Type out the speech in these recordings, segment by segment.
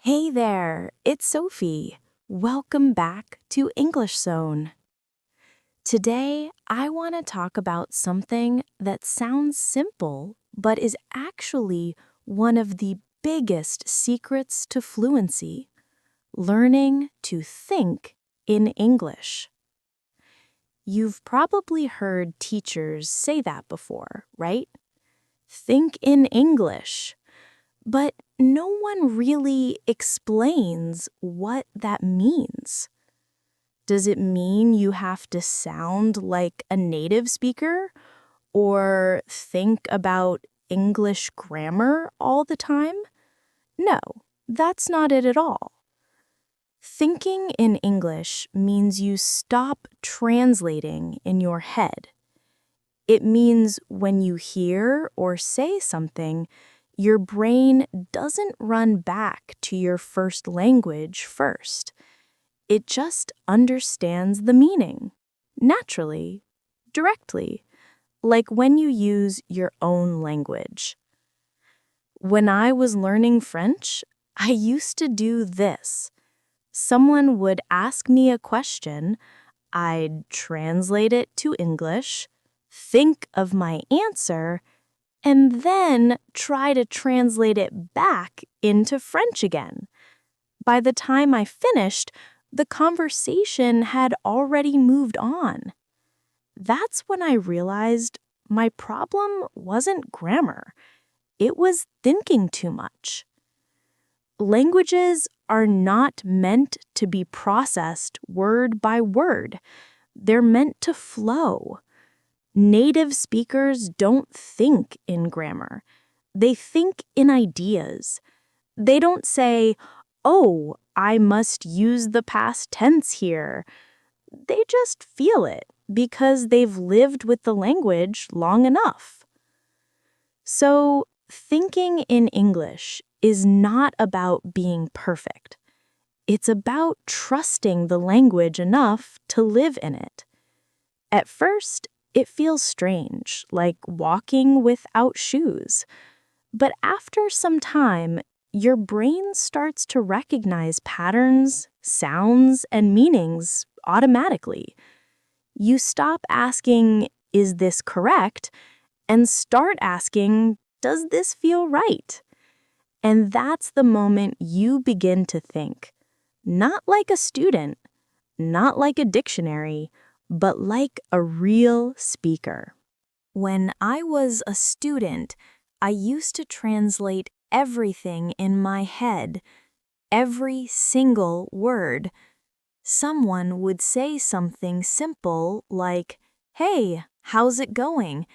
Hey there, it's Sophie. Welcome back to English Zone. Today, I want to talk about something that sounds simple but is actually one of the biggest secrets to fluency: learning to think in English. You've probably heard teachers say that before, right? Think in English. But no one really explains what that means. Does it mean you have to sound like a native speaker or think about English grammar all the time? No, that's not it at all. Thinking in English means you stop translating in your head. It means when you hear or say something, your brain doesn't run back to your first language first. It just understands the meaning, naturally, directly, like when you use your own language. When I was learning French, I used to do this. Someone would ask me a question, I'd translate it to English, think of my answer, and then try to translate it back into French again. By the time I finished, the conversation had already moved on. That's when I realized my problem wasn't grammar. It was thinking too much. Languages are not meant to be processed word by word. They're meant to flow. Native speakers don't think in grammar. They think in ideas. They don't say, "Oh, I must use the past tense here." They just feel it because they've lived with the language long enough. So, thinking in English is not about being perfect. It's about trusting the language enough to live in it. At first, it feels strange, like walking without shoes. But after some time, your brain starts to recognize patterns, sounds, and meanings automatically. You stop asking, "Is this correct?" and start asking, "Does this feel right?" And that's the moment you begin to think, not like a student, not like a dictionary, but like a real speaker. When I was a student, I used to translate everything in my head, every single word. Someone would say something simple like, "Hey, how's it going?"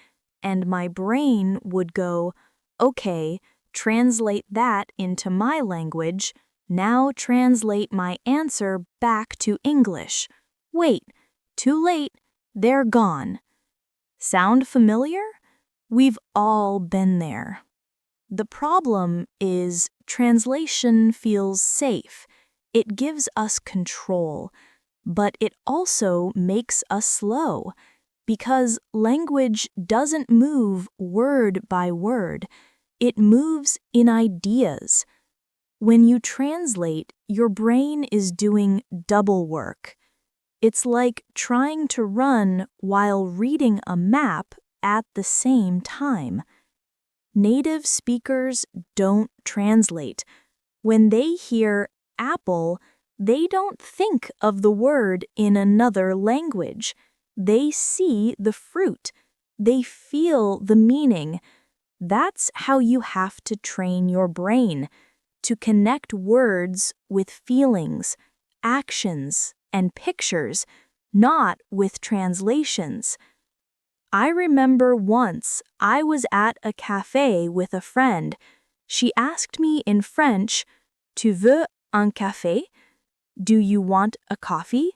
And my brain would go, "Okay, translate that into my language. Now translate my answer back to English. Wait, too late, they're gone." Sound familiar? We've all been there. The problem is translation feels safe. It gives us control, but it also makes us slow because language doesn't move word by word. It moves in ideas. When you translate, your brain is doing double work. It's like trying to run while reading a map at the same time. Native speakers don't translate. When they hear apple, they don't think of the word in another language. They see the fruit. They feel the meaning. That's how you have to train your brain, to connect words with feelings, actions, and pictures, not with translations. I remember once I was at a cafe with a friend. She asked me in French, "Tu veux un café?" Do you want a coffee?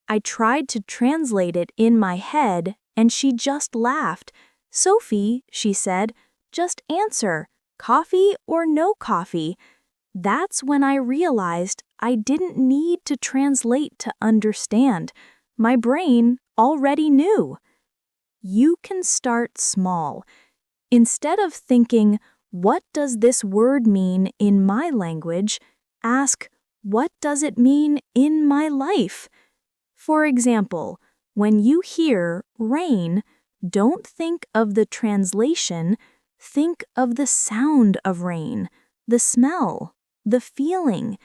I tried to translate it in my head, and she just laughed. "Sophie," she said, "just answer, coffee or no coffee." That's when I realized I didn't need to translate to understand. My brain already knew. You can start small. Instead of thinking, "What does this word mean in my language?" Ask, what does it mean in my life? For example, when you hear rain, don't think of the translation, think of the sound of rain, the smell, the feeling.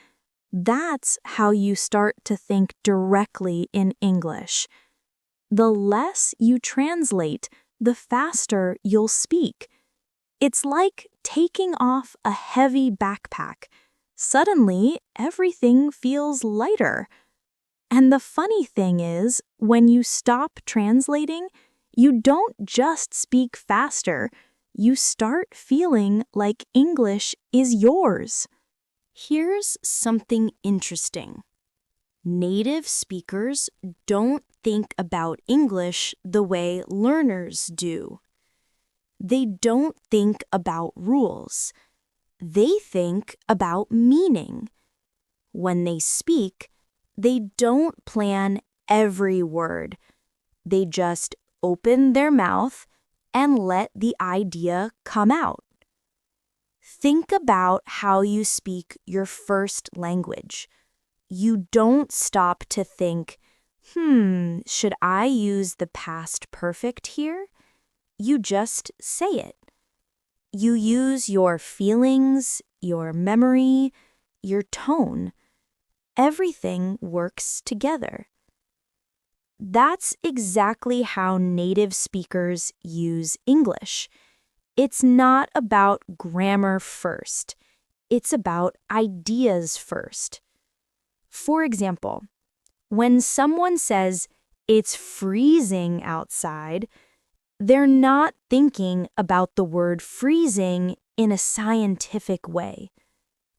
That's how you start to think directly in English. The less you translate, the faster you'll speak. It's like taking off a heavy backpack. Suddenly, everything feels lighter. And the funny thing is, when you stop translating, you don't just speak faster, you start feeling like English is yours. Here's something interesting. Native speakers don't think about English the way learners do. They don't think about rules. They think about meaning. When they speak, they don't plan every word. They just open their mouth and let the idea come out. Think about how you speak your first language. You don't stop to think, should I use the past perfect here? You just say it. You use your feelings, your memory, your tone. Everything works together. That's exactly how native speakers use English. It's not about grammar first. It's about ideas first. For example, when someone says, "It's freezing outside," they're not thinking about the word freezing in a scientific way.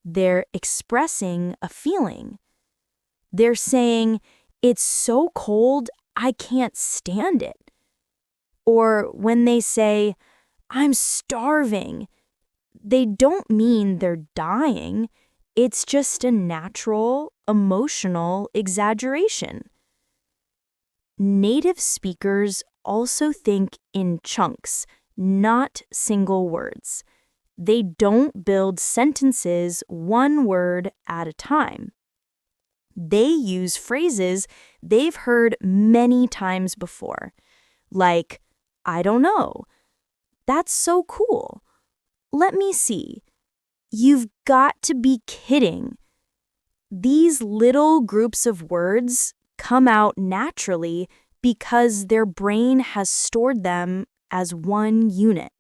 They're expressing a feeling. They're saying, "It's so cold, I can't stand it." Or when they say, "I'm starving," they don't mean they're dying. It's just a natural, emotional exaggeration. Native speakers also think in chunks, not single words. They don't build sentences one word at a time. They use phrases they've heard many times before, like, "I don't know," "That's so cool," "Let me see," "You've got to be kidding." These little groups of words come out naturally because their brain has stored them as one unit.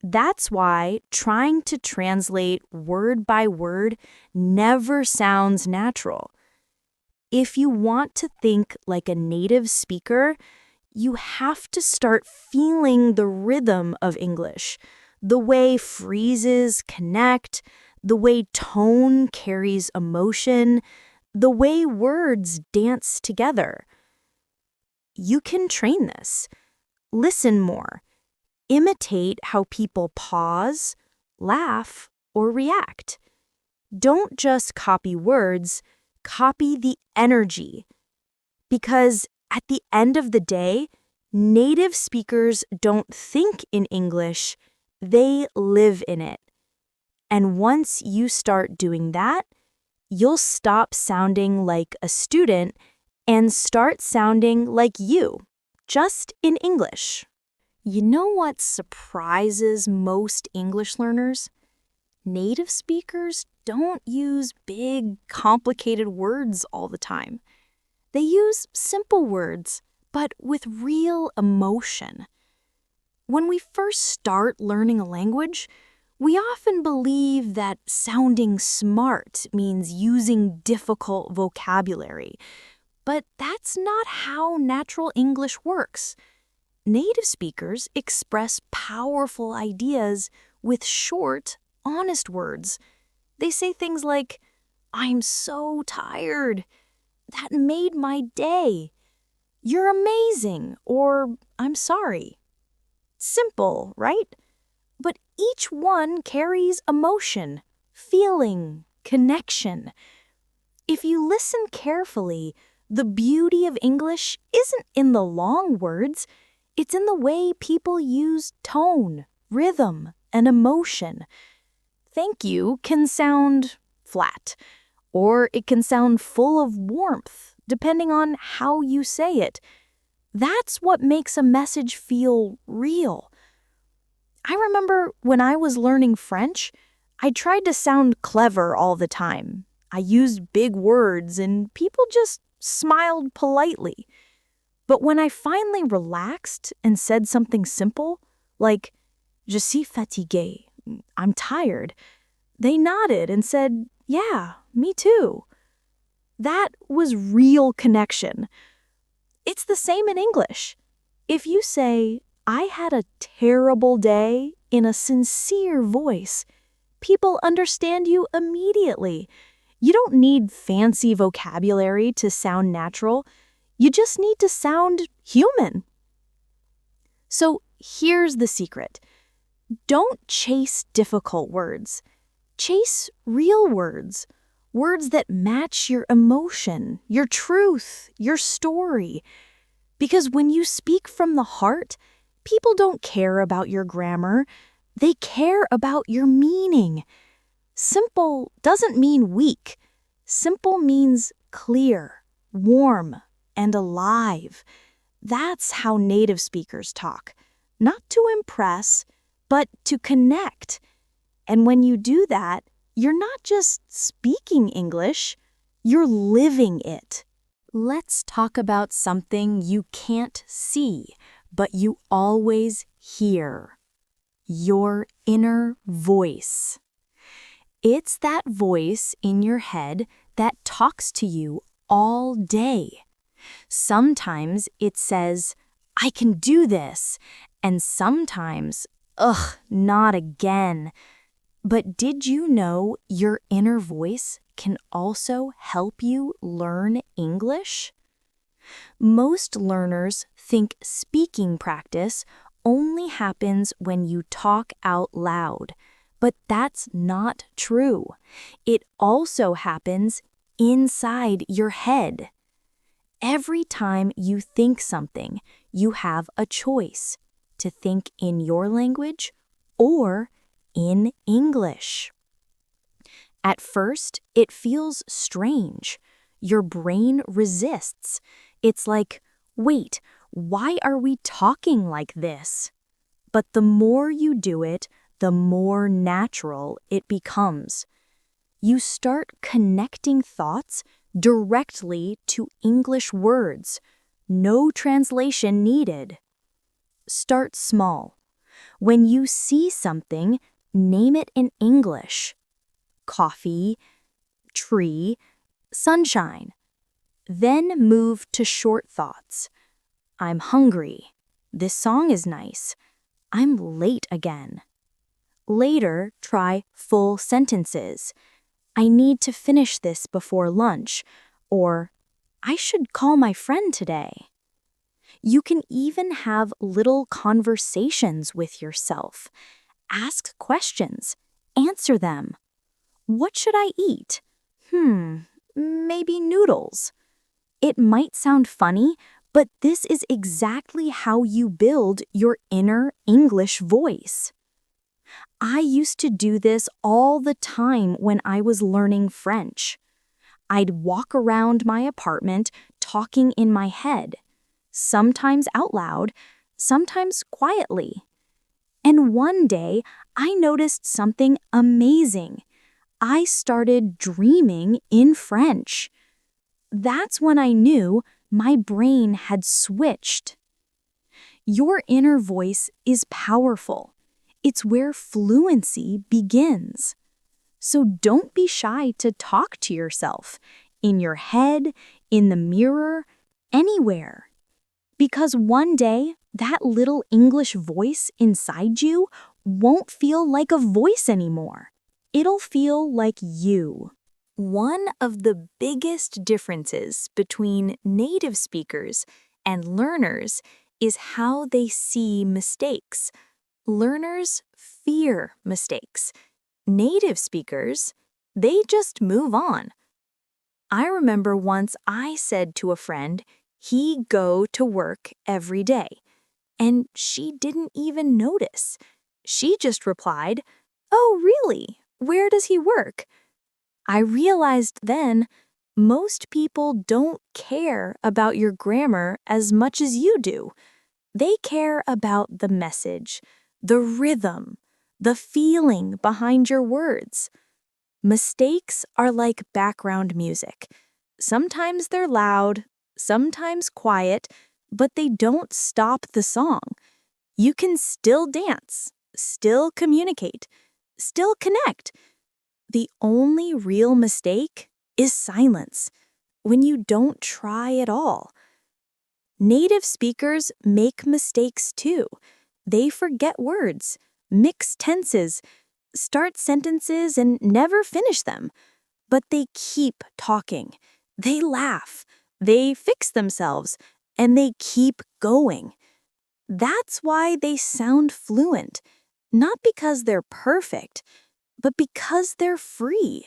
That's why trying to translate word by word never sounds natural. If you want to think like a native speaker, you have to start feeling the rhythm of English, the way phrases connect, the way tone carries emotion, the way words dance together. You can train this. Listen more. Imitate how people pause, laugh, or react. Don't just copy words, copy the energy. Because at the end of the day, native speakers don't think in English, they live in it. And once you start doing that, you'll stop sounding like a student and start sounding like you, just in English. You know what surprises most English learners? Native speakers don't use big, complicated words all the time. They use simple words, but with real emotion. When we first start learning a language, we often believe that sounding smart means using difficult vocabulary. But that's not how natural English works. Native speakers express powerful ideas with short, honest words. They say things like, "I'm so tired," "That made my day," "You're amazing," or "I'm sorry." Simple, right? But each one carries emotion, feeling, connection. If you listen carefully, the beauty of English isn't in the long words. It's in the way people use tone, rhythm, and emotion. "Thank you" can sound flat, or it can sound full of warmth, depending on how you say it. That's what makes a message feel real. I remember when I was learning French, I tried to sound clever all the time. I used big words and people just smiled politely. But when I finally relaxed and said something simple, like, Je suis fatigué, I'm tired, they nodded and said, yeah, me too. That was real connection. It's the same in English. If you say, I had a terrible day in a sincere voice, people understand you immediately. You don't need fancy vocabulary to sound natural. You just need to sound human. So here's the secret. Don't chase difficult words. Chase real words. Words that match your emotion, your truth, your story. Because when you speak from the heart, people don't care about your grammar. They care about your meaning. Simple doesn't mean weak. Simple means clear, warm, and alive. That's how native speakers talk. Not to impress, but to connect. And when you do that, you're not just speaking English, you're living it. Let's talk about something you can't see, but you always hear. Your inner voice. It's that voice in your head that talks to you all day. Sometimes it says, I can do this, and sometimes, ugh, not again. But did you know your inner voice can also help you learn English? Most learners think speaking practice only happens when you talk out loud, but that's not true. It also happens inside your head. Every time you think something, you have a choice to think in your language or in English. At first, it feels strange. Your brain resists. It's like, wait, why are we talking like this? But the more you do it, the more natural it becomes. You start connecting thoughts directly to English words. No translation needed. Start small. When you see something, name it in English. Coffee, tree, sunshine. Then move to short thoughts. I'm hungry. This song is nice. I'm late again. Later, try full sentences. I need to finish this before lunch, or I should call my friend today. You can even have little conversations with yourself. Ask questions. Answer them. What should I eat? Maybe noodles. It might sound funny, but this is exactly how you build your inner English voice. I used to do this all the time when I was learning French. I'd walk around my apartment talking in my head, sometimes out loud, sometimes quietly. And one day, I noticed something amazing. I started dreaming in French. That's when I knew my brain had switched. Your inner voice is powerful. It's where fluency begins. So don't be shy to talk to yourself, in your head, in the mirror, anywhere. Because one day, that little English voice inside you won't feel like a voice anymore. It'll feel like you. One of the biggest differences between native speakers and learners is how they see mistakes. Learners fear mistakes. Native speakers, they just move on. I remember once I said to a friend, he go to work every day. And she didn't even notice. She just replied, oh, really? Where does he work? I realized then most people don't care about your grammar as much as you do. They care about the message, the rhythm, the feeling behind your words. Mistakes are like background music. Sometimes they're loud, sometimes quiet, but they don't stop the song. You can still dance, still communicate, still connect. The only real mistake is silence, when you don't try at all. Native speakers make mistakes too. They forget words, mix tenses, start sentences, and never finish them. But they keep talking. They laugh. They fix themselves. And they keep going. That's why they sound fluent. Not because they're perfect, but because they're free.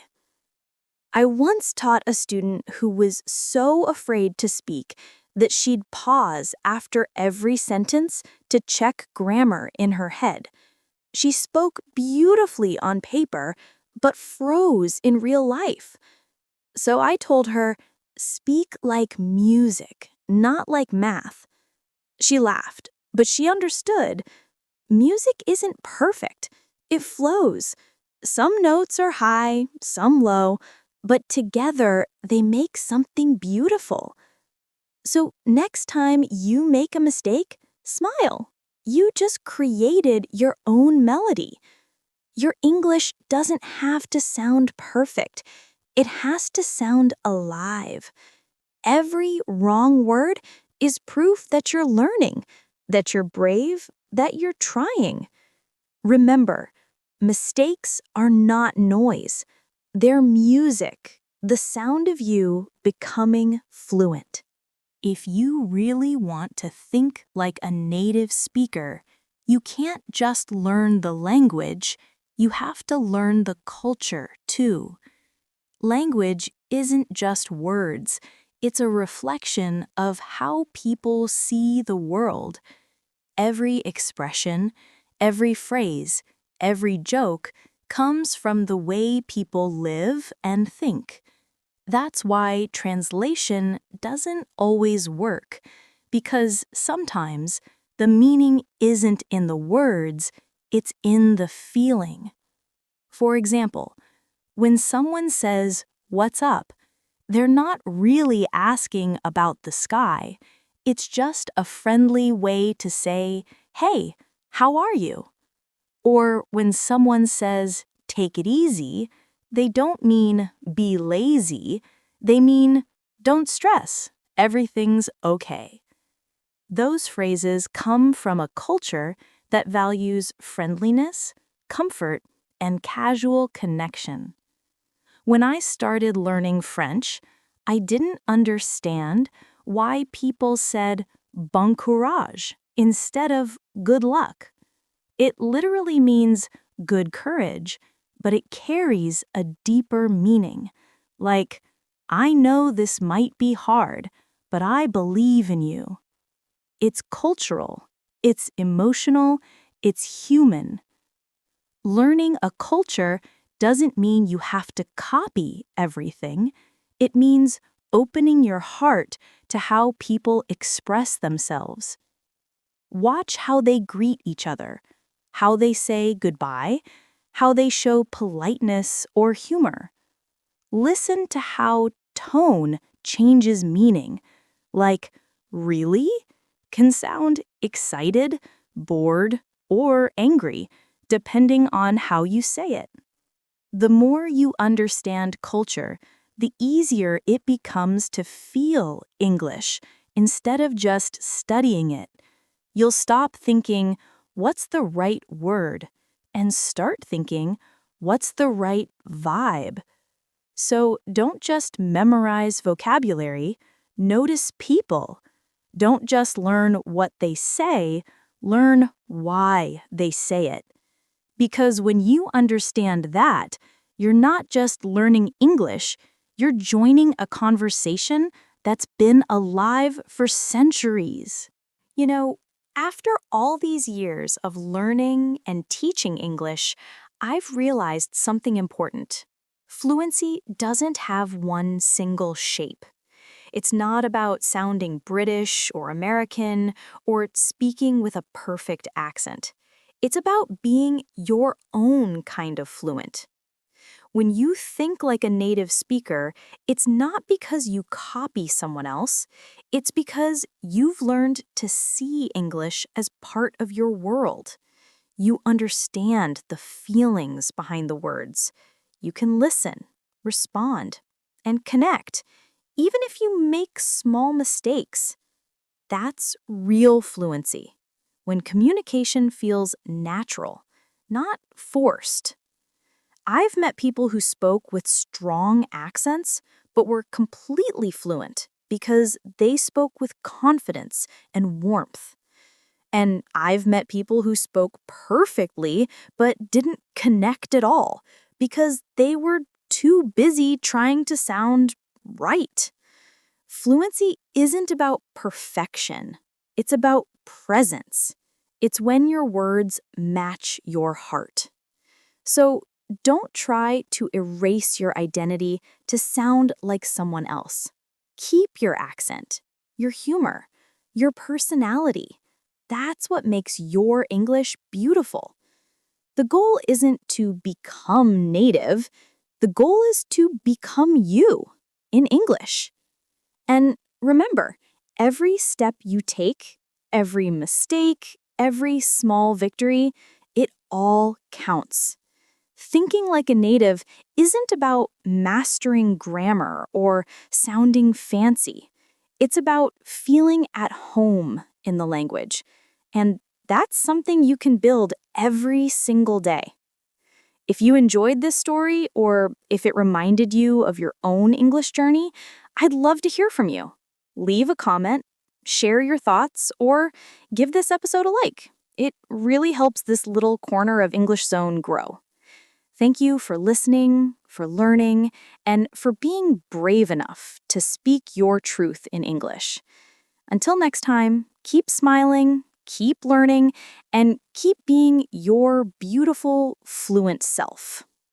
I once taught a student who was so afraid to speak that she'd pause after every sentence to check grammar in her head. She spoke beautifully on paper, but froze in real life. So I told her, speak like music, not like math. She laughed, but she understood. Music isn't perfect. It flows. Some notes are high, some low, but together they make something beautiful. So next time you make a mistake, smile. You just created your own melody. Your English doesn't have to sound perfect. It has to sound alive. Every wrong word is proof that you're learning, that you're brave, that you're trying. Remember, mistakes are not noise. They're music, the sound of you becoming fluent. If you really want to think like a native speaker, you can't just learn the language, you have to learn the culture too. Language isn't just words, it's a reflection of how people see the world. Every expression, every phrase, every joke comes from the way people live and think. That's why translation doesn't always work, because sometimes the meaning isn't in the words, it's in the feeling. For example, when someone says, "What's up?" they're not really asking about the sky. It's just a friendly way to say, "Hey, how are you?" Or when someone says, "Take it easy," they don't mean be lazy. They mean don't stress. Everything's okay. Those phrases come from a culture that values friendliness, comfort, and casual connection. When I started learning French, I didn't understand why people said bon courage instead of good luck. It literally means good courage, but it carries a deeper meaning. Like, I know this might be hard, but I believe in you. It's cultural, it's emotional, it's human. Learning a culture doesn't mean you have to copy everything. It means opening your heart to how people express themselves. Watch how they greet each other, how they say goodbye, how they show politeness or humor. Listen to how tone changes meaning, like really can sound excited, bored, or angry, depending on how you say it. The more you understand culture, the easier it becomes to feel English instead of just studying it. You'll stop thinking, what's the right word? And start thinking, what's the right vibe? So don't just memorize vocabulary, notice people. Don't just learn what they say, learn why they say it. Because when you understand that, you're not just learning English, you're joining a conversation that's been alive for centuries. You know, after all these years of learning and teaching English, I've realized something important. Fluency doesn't have one single shape. It's not about sounding British or American or speaking with a perfect accent. It's about being your own kind of fluent. When you think like a native speaker, it's not because you copy someone else, it's because you've learned to see English as part of your world. You understand the feelings behind the words. You can listen, respond, and connect, even if you make small mistakes. That's real fluency, when communication feels natural, not forced. I've met people who spoke with strong accents, but were completely fluent because they spoke with confidence and warmth. And I've met people who spoke perfectly, but didn't connect at all because they were too busy trying to sound right. Fluency isn't about perfection. It's about presence. It's when your words match your heart. So don't try to erase your identity to sound like someone else. Keep your accent, your humor, your personality. That's what makes your English beautiful. The goal isn't to become native. The goal is to become you in English. And remember, every step you take, every mistake, every small victory, it all counts. Thinking like a native isn't about mastering grammar or sounding fancy. It's about feeling at home in the language. And that's something you can build every single day. If you enjoyed this story or if it reminded you of your own English journey, I'd love to hear from you. Leave a comment, share your thoughts, or give this episode a like. It really helps this little corner of English Zone grow. Thank you for listening, for learning, and for being brave enough to speak your truth in English. Until next time, keep smiling, keep learning, and keep being your beautiful, fluent self.